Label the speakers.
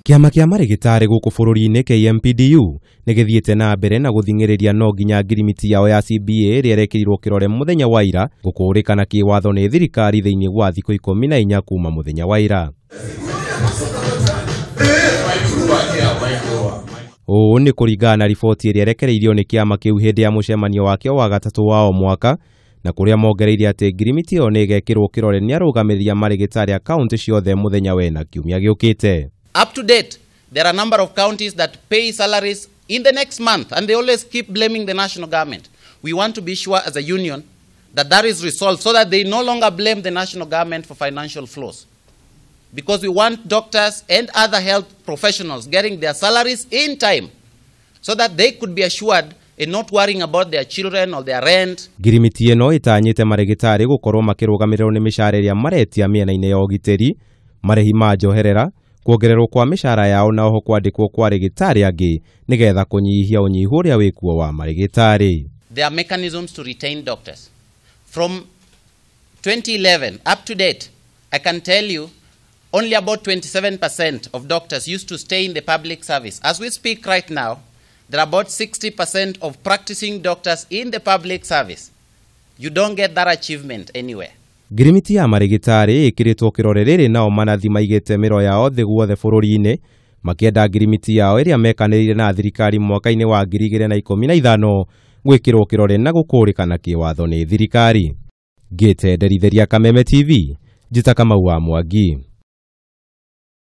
Speaker 1: Kiama kia Marigitari guku bururini KMPDU nigithiite na mbere na guthing'iriria no nginya ngirimiti yao ya CBA irekereirio kirore muthenya wa ira gukurikana kiwatho ni thirikari thiini wa thiku 14 kuma muthenya wa ira. Uu ni kuringana riboti iria irekereirio ni kiama kiu hindi ya mucemanio wake wa gatatu wa mwaka na kuria mongereire ati ngirimiti yo ni igekirwo kirore ni arugamirira Marigitari akaunti ciothe muthenya wena kiumia giukite.
Speaker 2: Up to date, there are a number of counties that pay salaries in the next month, and they always keep blaming the national government. We want to be sure as a union that that is resolved so that they no longer blame the national government for financial flaws. Because we want doctors and other health professionals getting their salaries in time so that they could be assured in not worrying about their children or their rent.
Speaker 1: Ngirimiti ĩno ĩtanyĩte Marigitari gũkorwo makĩrũgamĩrĩrwo nĩ mĩcara ĩrĩa maretia mĩena-inĩ ya ũgitĩri, marĩhi ma njoherera, kuongererwo kwa mĩcara yao na oho kwandĩkwo kwa arigitari angĩ nĩgetha kũnyihia ũnyihu ũrĩa wĩkuo wa Marigitari.
Speaker 2: There are mechanisms to retain doctors. From 2011 up to date, I can tell you only about 27% of doctors used to stay in the public service. As we speak right now, there are about 60% of practicing doctors in the public service. You don't get that achievement anywhere.
Speaker 1: Ngirimiti ya Marigitari ikiritwo kirore riri nao manathi maigite miro yao thi guothe bururini makienda ngirimiti yao iria mekanirire na thirikari mwaka-ini wa 2015 gwikirwo kirore na gukurikana kiwatho ni thirikari. Ngitenderithiria Kameme TV, njita Kamau wa Mwangi.